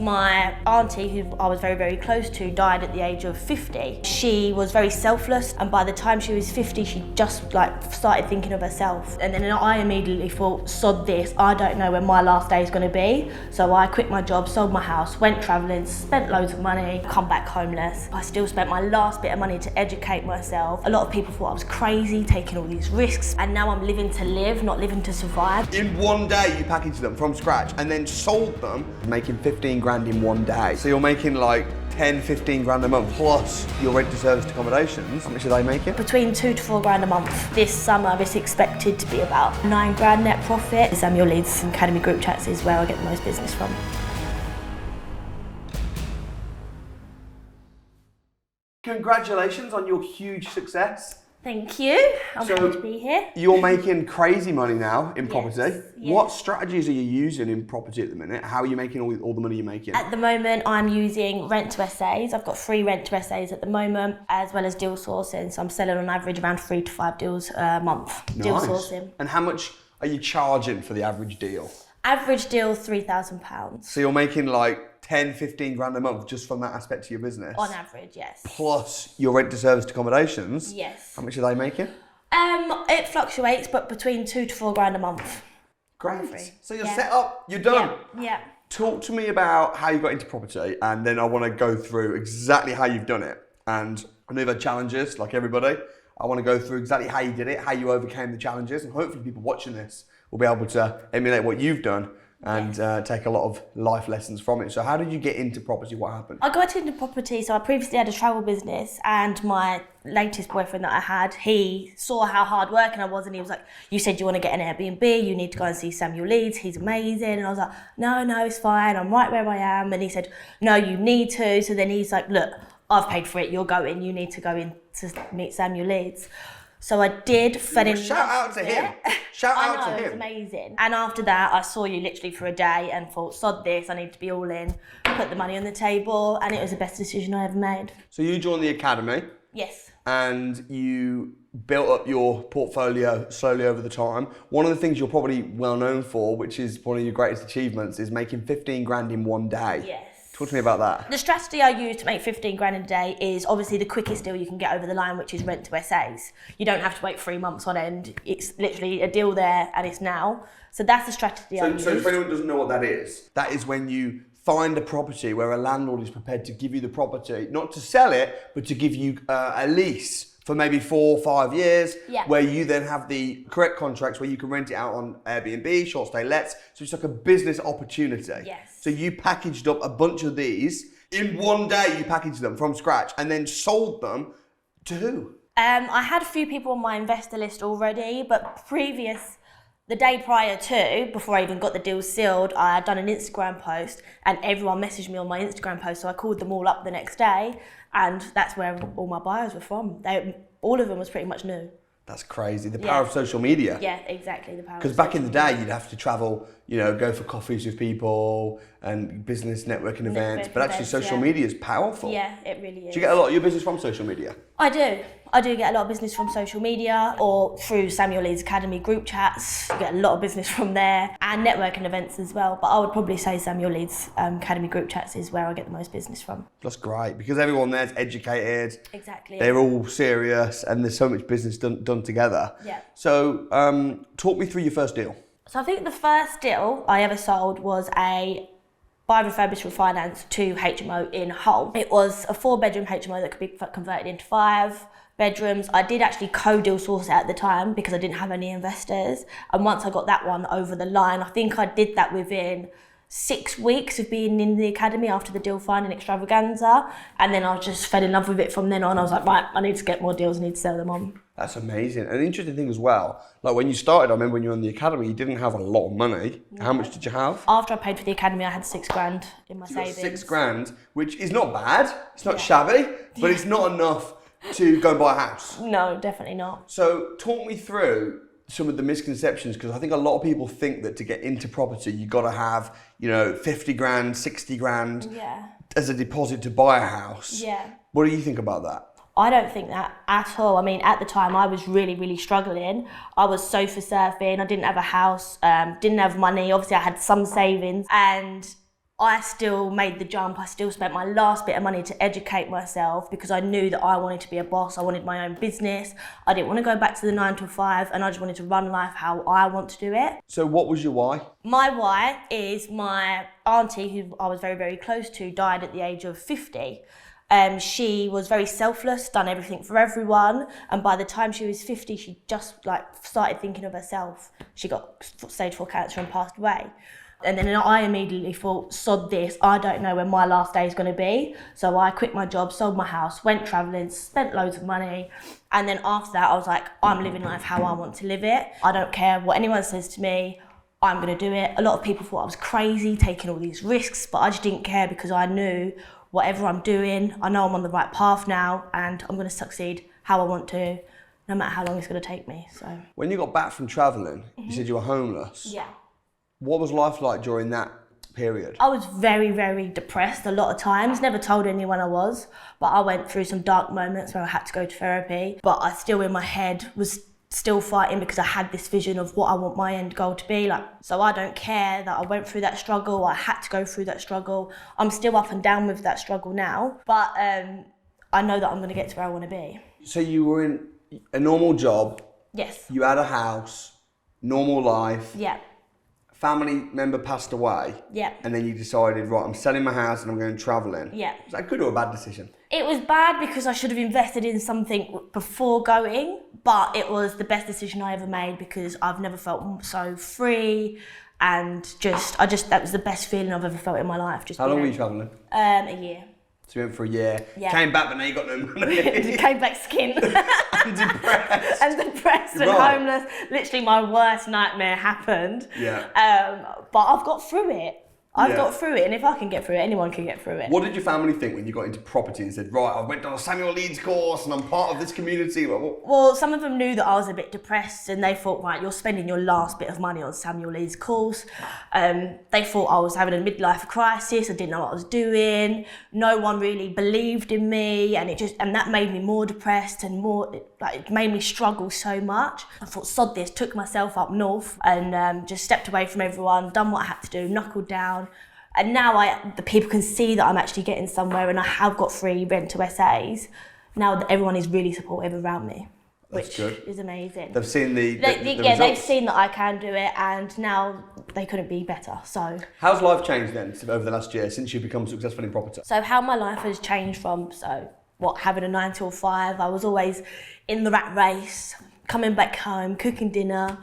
My auntie, who I was very, very close to, died at the age of 50. She was very selfless, and by the time she was 50, she just started thinking of herself. And then I immediately thought, sod this, I don't know when my last day is going to be. So I quit my job, sold my house, went travelling, spent loads of money, come back homeless. I still spent my last bit of money to educate myself. A lot of people thought I was crazy, taking all these risks, and now I'm living to live, not living to survive. In one day, you packaged them from scratch and then sold them, making 15 grand in one day. So you're making like 10, 15 grand a month, plus your rent to serviced accommodations. How much are they making? Between 2 to 4 grand a month. This summer, it's expected to be about 9 grand net profit. Samuel Leeds Academy group chats is where I get the most business from. Congratulations on your huge success. Thank you. I'm happy to be here. You're making crazy money now in property. Yes. What strategies are you using in property at the minute? How are you making all the money you're making? At the moment, I'm using rent to SAs. I've got 3 rent to SAs at the moment, as well as deal sourcing. So I'm selling on average around 3 to 5 deals a month. Nice. Deal sourcing. And how much are you charging for the average deal? Average deal, £3,000. So you're making like 10, 15 grand a month just from that aspect of your business? On average, yes. Plus your rent to serviced accommodations? Yes. How much are they making? It fluctuates, but between 2 to 4 grand a month. Great. So you're set up, you're done. Yeah. Talk to me about how you got into property, and then I want to go through exactly how you've done it. And I know you've had challenges, like everybody. I want to go through exactly how you did it, how you overcame the challenges, and hopefully people watching this will be able to emulate what you've done and take a lot of life lessons from it. So how did you get into property? What happened? I got into property, so I previously had a travel business, and my latest boyfriend that I had, he saw how hard working I was, and he was like, you said you want to get an Airbnb, you need to go and see Samuel Leeds, he's amazing. And I was like, no, it's fine, I'm right where I am. And he said, no, you need to. So then he's like, look, I've paid for it, you're going, you need to go in to meet Samuel Leeds. So I did, fell in love. Shout out to him. Shout out to him. It was amazing. And after that, I saw you literally for a day and thought, sod this, I need to be all in, put the money on the table, and it was the best decision I ever made. So you joined the academy. Yes. And you built up your portfolio slowly over the time. One of the things you're probably well known for, which is one of your greatest achievements, is making 15 grand in one day. Yes. Talk to me about that. The strategy I use to make 15 grand in a day is obviously the quickest deal you can get over the line, which is rent to SAs. You don't have to wait 3 months on end. It's literally a deal there and it's now. So that's the strategy I use. So for anyone who doesn't know what that is when you find a property where a landlord is prepared to give you the property, not to sell it, but to give you a lease for maybe 4 or 5 years, where you then have the correct contracts where you can rent it out on Airbnb, short stay lets. So it's like a business opportunity. Yes. So you packaged up a bunch of these. In one day, you packaged them from scratch and then sold them to who? I had a few people on my investor list already, but the day prior to, before I even got the deal sealed, I had done an Instagram post and everyone messaged me on my Instagram post, so I called them all up the next day, and that's where all my buyers were from. All of them was pretty much new. That's crazy. The power of social media. Yeah, exactly. The power. Because back in the day, you'd have to travel, go for coffees with people and business networking events. But actually, social media is powerful. Yeah, it really is. Do you get a lot of your business from social media? I do. I do get a lot of business from social media or through Samuel Leeds Academy group chats. You get a lot of business from there and networking events as well. But I would probably say Samuel Leeds Academy group chats is where I get the most business from. That's great because everyone there's educated. Exactly. They're all serious and there's so much business done together. Yeah. So talk me through your first deal. So I think the first deal I ever sold was a buy refurbished refinance to HMO in Hull. It was a 4-bedroom HMO that could be converted into 5 bedrooms. I did actually co-deal source it at the time because I didn't have any investors. And once I got that one over the line, I think I did that within 6 weeks of being in the academy after the deal finding extravaganza. And then I just fell in love with it from then on. I was like, right, I need to get more deals, I need to sell them on. That's amazing. An interesting thing as well, like when you started, I remember when you were in the academy, you didn't have a lot of money. No. How much did you have? After I paid for the academy, I had 6 grand in my savings. 6 grand, which is not bad. It's not shabby, but it's not enough to go and buy a house. No, definitely not. So talk me through some of the misconceptions, because I think a lot of people think that to get into property, you got to have, 50 grand, 60 grand as a deposit to buy a house. Yeah. What do you think about that? I don't think that at all. I mean, at the time, I was really, really struggling. I was sofa surfing. I didn't have a house, didn't have money. Obviously, I had some savings. And I still made the jump. I still spent my last bit of money to educate myself because I knew that I wanted to be a boss. I wanted my own business. I didn't want to go back to the 9 to 5, and I just wanted to run life how I want to do it. So what was your why? My why is my auntie, who I was very, very close to, died at the age of 50. She was very selfless, done everything for everyone, and by the time she was 50, she just started thinking of herself. She got stage 4 cancer and passed away. And then I immediately thought, sod this, I don't know when my last day is going to be. So I quit my job, sold my house, went travelling, spent loads of money. And then after that, I was like, I'm living life how I want to live it. I don't care what anyone says to me, I'm going to do it. A lot of people thought I was crazy, taking all these risks, but I just didn't care because I knew whatever I'm doing, I know I'm on the right path now, and I'm going to succeed how I want to, no matter how long it's going to take me. So when you got back from travelling, you said you were homeless. yeah. What was life like during that period? I was very, very depressed a lot of times. Never told anyone I was, but I went through some dark moments where I had to go to therapy. But I still, in my head, was still fighting because I had this vision of what I want my end goal to be. So I don't care that I went through that struggle. I had to go through that struggle. I'm still up and down with that struggle now, but I know that I'm going to get to where I want to be. So you were in a normal job. Yes. You had a house, normal life. Yeah. Family member passed away. Yeah. And then you decided, right, I'm selling my house and I'm going travelling. Yeah. Was that a good or a bad decision? It was bad because I should have invested in something before going, but it was the best decision I ever made because I've never felt so free and that was the best feeling I've ever felt in my life. How long were you travelling? A year. So you went for a year, Yeah. came back, but now you got no money. Came back skin. And depressed. And depressed and Right. homeless. Literally my worst nightmare happened. Yeah. But I've got through it. I've Yeah. got through it, and if I can get through it, anyone can get through it. What did your family think when you got into property and said, right, I went on a Samuel Leeds course and I'm part of this community? Well, some of them knew that I was a bit depressed and they thought, right, you're spending your last bit of money on Samuel Leeds' course. They thought I was having a midlife crisis. I didn't know what I was doing. No one really believed in me, and that made me more depressed and it made me struggle so much. I thought, sod this, took myself up north and just stepped away from everyone, done what I had to do, knuckled down. And now the people can see that I'm actually getting somewhere, and I have got free rent to SAs. Now that everyone is really supportive around me, which is amazing. They've seen the they've results. seen that I can do it, and now they couldn't be better. So how's life changed then over the last year since you've become successful in property? So how my life has changed from having a 9 till 5. I was always in the rat race, coming back home, cooking dinner,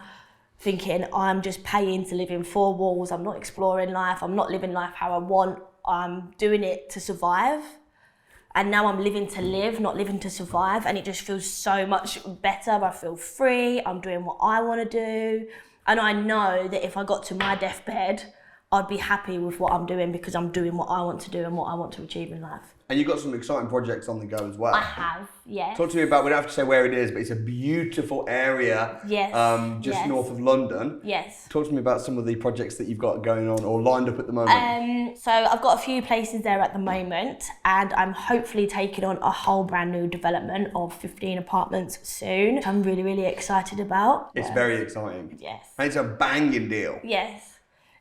thinking I'm just paying to live in 4 walls. I'm not exploring life. I'm not living life how I want. I'm doing it to survive. And now I'm living to live, not living to survive. And it just feels so much better. I feel free. I'm doing what I want to do. And I know that if I got to my deathbed, I'd be happy with what I'm doing because I'm doing what I want to do and what I want to achieve in life. And you've got some exciting projects on the go as well. I have, yes. Talk to me about, we don't have to say where it is, but it's a beautiful area. Yes. Just north of London. Yes. Talk to me about some of the projects that you've got going on or lined up at the moment. So I've got a few places there at the moment, and I'm hopefully taking on a whole brand new development of 15 apartments soon, which I'm really, really excited about. It's very exciting. Yes. And it's a banging deal. Yes.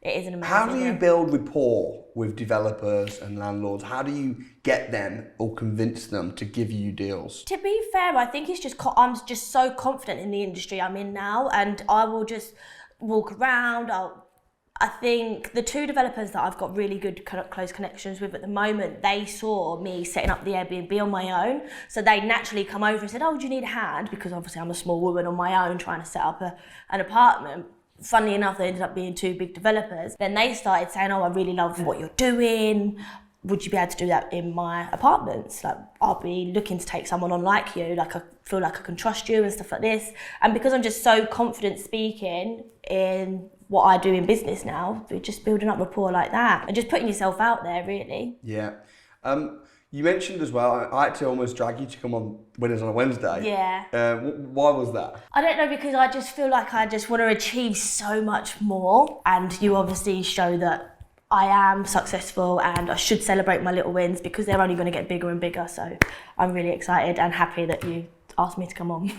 It is an amazing How do you deal. build rapport with developers and landlords? How do you get them or convince them to give you deals? To be fair, I think it's just I'm just so confident in the industry I'm in now, and I will just walk around. I think the 2 developers that I've got really good close connections with at the moment, they saw me setting up the Airbnb on my own, so they naturally come over and said, "Oh, do you need a hand?" Because obviously I'm a small woman on my own trying to set up an apartment. Funnily enough, they ended up being 2 big developers. Then they started saying, "Oh, I really love what you're doing. Would you be able to do that in my apartments? I'll be looking to take someone on like you. I feel like I can trust you and stuff like this." And because I'm just so confident speaking in what I do in business now, we're just building up rapport like that and just putting yourself out there, really. Yeah. You mentioned as well, I had to almost drag you to come on Winners on a Wednesday. Yeah. Why was that? I don't know, because I just feel like I just want to achieve so much more, and you obviously show that I am successful and I should celebrate my little wins because they're only going to get bigger and bigger. So I'm really excited and happy that you asked me to come on.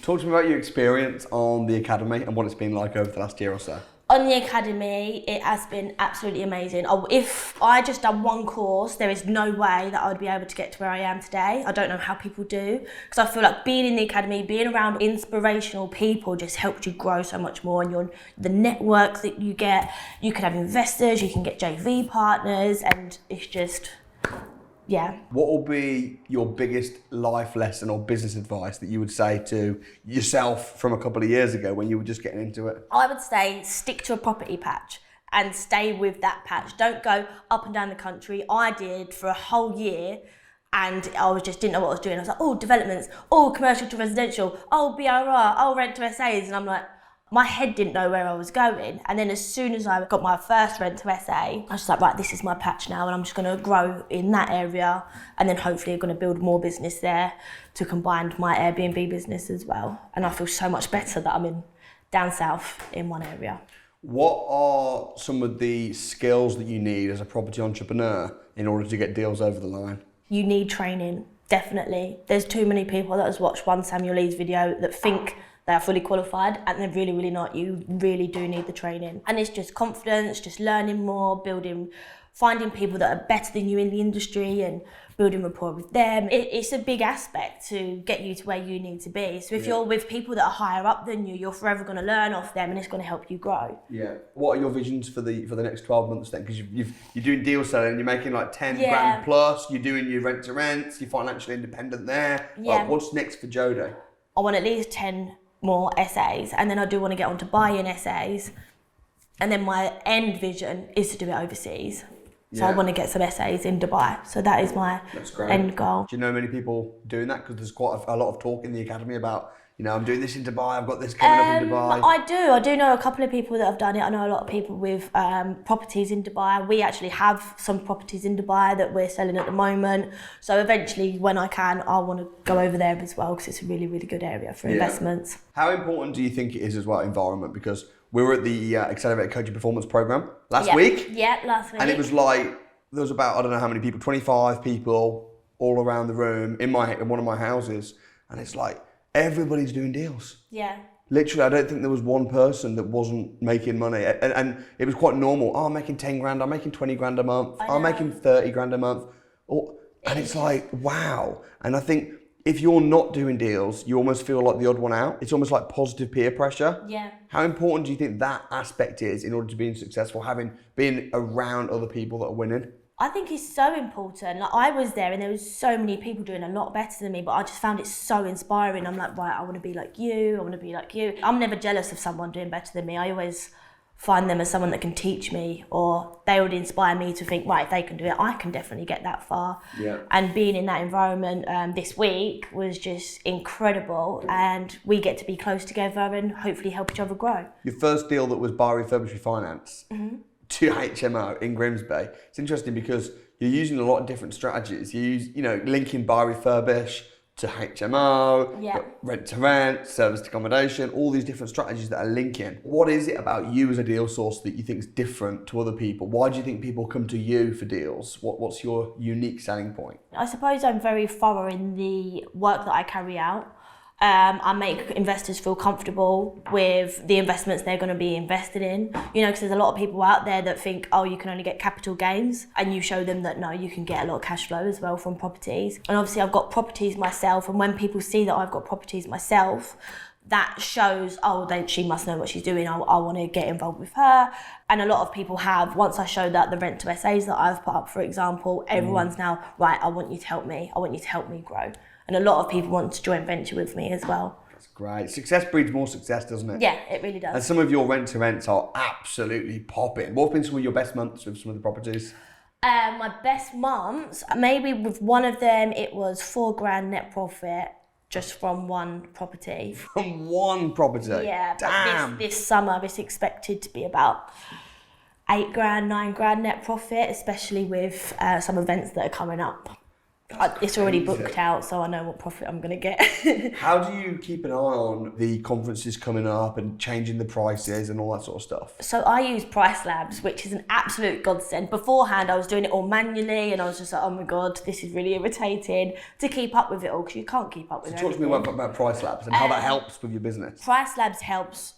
Talk to me about your experience on the academy and what it's been like over the last year or so. On the academy, it has been absolutely amazing. If I just done one course, there is no way that I would be able to get to where I am today. I don't know how people do, because I feel like being in the academy, being around inspirational people just helps you grow so much more. And the network that you get, you can have investors, you can get JV partners, and it's just, yeah. What will be your biggest life lesson or business advice that you would say to yourself from a couple of years ago when you were just getting into it? I would say stick to a property patch and stay with that patch. Don't go up and down the country. I did for a whole year, and I didn't know what I was doing. I was like, oh, developments, oh, commercial to residential, oh, BRR, oh, rent to SAs. And I'm like, my head didn't know where I was going. And then as soon as I got my first rent to SA, I was just like, right, this is my patch now, and I'm just going to grow in that area, and then hopefully I'm going to build more business there to combine my Airbnb business as well. And I feel so much better that I'm down south in one area. What are some of the skills that you need as a property entrepreneur in order to get deals over the line? You need training, definitely. There's too many people that has watched one Samuel Leeds video that think they are fully qualified, and they're really, really not. You really do need the training. And it's just confidence, just learning more, finding people that are better than you in the industry and building rapport with them. It's a big aspect to get you to where you need to be. So if you're with people that are higher up than you, you're forever going to learn off them, and it's going to help you grow. Yeah. What are your visions for the next 12 months then? Because you're doing deal selling, you're making like 10 grand plus, you're doing your rent to rents, you're financially independent there. Yeah. Like, what's next for Jodi? I want at least 10 more SAs, and then I do want to get on to buy-in SAs, and then my end vision is to do it overseas. So I want to get some SAs in Dubai. So that is my end goal. Do you know many people doing that? Because there's quite a lot of talk in the academy about, I'm doing this in Dubai, I've got this coming up in Dubai. I do know a couple of people that have done it. I know a lot of people with properties in Dubai. We actually have some properties in Dubai that we're selling at the moment. So eventually, when I can, I want to go over there as well, because it's a really, really good area for investments. How important do you think it is as well, environment? Because we were at the Accelerated Coaching Performance Program last week. Yeah, last week. And it was like, there was about, I don't know how many people, 25 people all around the room in one of my houses. And it's like, everybody's doing deals. Yeah. Literally, I don't think there was one person that wasn't making money. And it was quite normal. Oh, I'm making 10 grand, I'm making 20 grand a month, I'm making 30 grand a month. And it's like, wow. And I think if you're not doing deals, you almost feel like the odd one out. It's almost like positive peer pressure. Yeah. How important do you think that aspect is in order to being successful, being around other people that are winning? I think it's so important. Like, I was there and there was so many people doing a lot better than me, but I just found it so inspiring. I'm like, right, I want to be like you. I want to be like you. I'm never jealous of someone doing better than me. I always find them as someone that can teach me, or they would inspire me to think, right, if they can do it, I can definitely get that far. Yeah. And being in that environment this week was just incredible, and we get to be close together and hopefully help each other grow. Your first deal that was buy, refurbish, refinance to HMO in Grimsby. It's interesting because you're using a lot of different strategies. You use, linking buy, refurbish to HMO, rent to rent, service to accommodation, all these different strategies that are linking. What is it about you as a deal source that you think is different to other people? Why do you think people come to you for deals? What's your unique selling point? I suppose I'm very thorough in the work that I carry out. I make investors feel comfortable with the investments they're going to be invested in. Because there's a lot of people out there that think, oh, you can only get capital gains, and you show them that no, you can get a lot of cash flow as well from properties. And obviously I've got properties myself, and when people see that I've got properties myself, that shows, she must know what she's doing, I want to get involved with her. And a lot of people have, once I show that the rent to SAs that I've put up, for example, everyone's now, right, I want you to help me grow. And a lot of people want to joint venture with me as well. That's great. Success breeds more success, doesn't it? Yeah, it really does. And some of your rent to rents are absolutely popping. What have been some of your best months with some of the properties? My best months, maybe with one of them, it was £4,000 net profit just from one property. From one property? Yeah, damn. But this summer, it's expected to be about £8,000, £9,000 net profit, especially with some events that are coming up. It's already booked out, so I know what profit I'm going to get. How do you keep an eye on the conferences coming up and changing the prices and all that sort of stuff? So I use Price Labs, which is an absolute godsend. Beforehand, I was doing it all manually, and I was just like, oh my God, this is really irritating to keep up with it all, because you can't keep up with it. So talk to me about Price Labs and how that helps with your business. Price Labs helps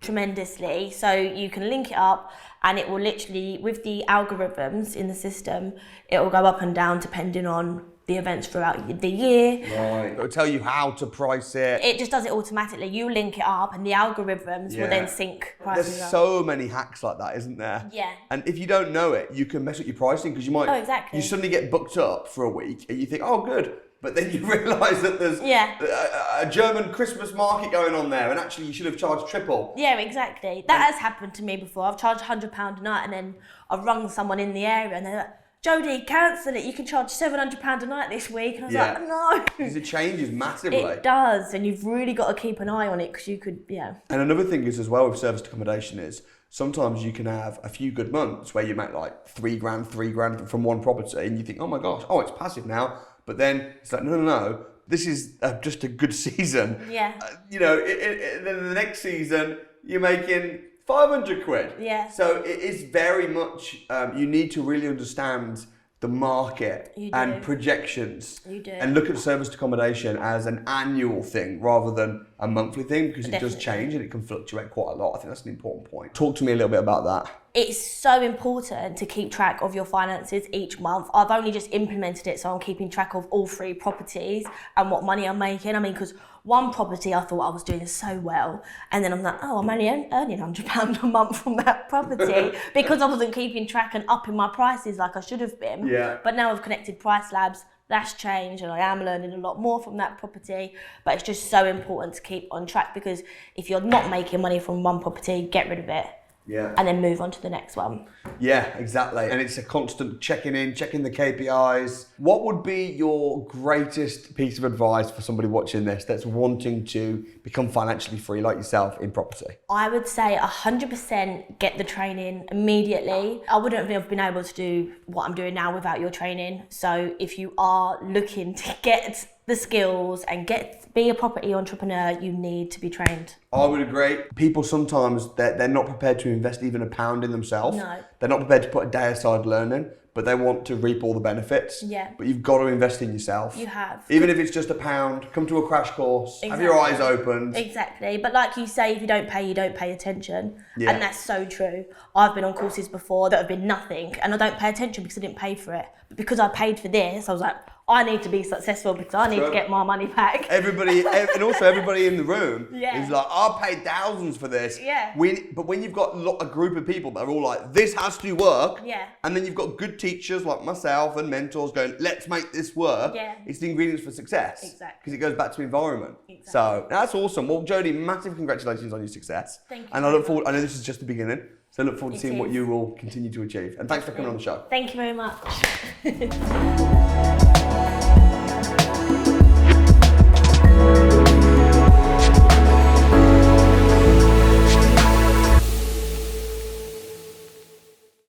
tremendously. So you can link it up and it will literally, with the algorithms in the system, it will go up and down depending on the events throughout the year. Right. It'll tell you how to price it. It just does it automatically. You link it up and the algorithms will then sync prices There's up. so many hacks like that, isn't there? Yeah. And if you don't know it, you can mess up your pricing because you might. Oh, exactly. You suddenly get booked up for a week and you think, oh, good. But then you realise that there's a German Christmas market going on there, and actually you should have charged triple. Yeah, exactly. That has happened to me before. I've charged £100 a night, and then I've rung someone in the area, and they're like, "Jodi, cancel it. You can charge £700 a night this week." And I was like, "No." Because it changes massively. It does, and you've really got to keep an eye on it because you could, And another thing is as well with serviced accommodation is sometimes you can have a few good months where you make like £3,000 from one property, and you think, "Oh my gosh, it's passive now." But then it's like, no. This is just a good season. Yeah. Then the next season you're making 500 quid. Yeah. So it is very much, you need to really understand the market and projections. You do. And look at serviced accommodation as an annual thing rather than a monthly thing because it does change and it can fluctuate quite a lot. I think that's an important point. Talk to me a little bit about that. It's so important to keep track of your finances each month. I've only just implemented it, so I'm keeping track of all 3 properties and what money I'm making. I mean, because one property I thought I was doing so well, and then I'm like, I'm only earning £100 a month from that property because I wasn't keeping track and upping my prices like I should have been. Yeah. But now I've connected Price Labs. That's changed and I am learning a lot more from that property, but it's just so important to keep on track because if you're not making money from one property, get rid of it. Yeah. And then move on to the next one. Yeah, exactly. And it's a constant checking the KPIs. What would be your greatest piece of advice for somebody watching this that's wanting to become financially free like yourself in property? I would say 100% get the training immediately. I wouldn't have been able to do what I'm doing now without your training. So if you are looking to get the skills and be a property entrepreneur, you need to be trained. I would agree. People sometimes, they're not prepared to invest even £1 in themselves. No. They're not prepared to put a day aside learning, but they want to reap all the benefits. Yeah. But you've got to invest in yourself. You have. Even if it's just £1, come to a crash course, have your eyes opened. Exactly. But like you say, if you don't pay, you don't pay attention. Yeah. And that's so true. I've been on courses before that have been nothing and I don't pay attention because I didn't pay for it. But because I paid for this, I was like, I need to be successful because I need to get my money back. Everybody, and also everybody in the room Yeah. is like, I paid thousands for this. Yeah. But when you've got a group of people that are all like, this has to work. Yeah. And then you've got good teachers like myself and mentors going, let's make this work. Yeah. It's the ingredients for success. Exactly. Because it goes back to environment. Exactly. So that's awesome. Well, Jodi, massive congratulations on your success. Thank you. And I look forward, I know this is just the beginning. So I look forward to seeing what is. you will continue to achieve. And thanks for coming on the show. Thank you very much.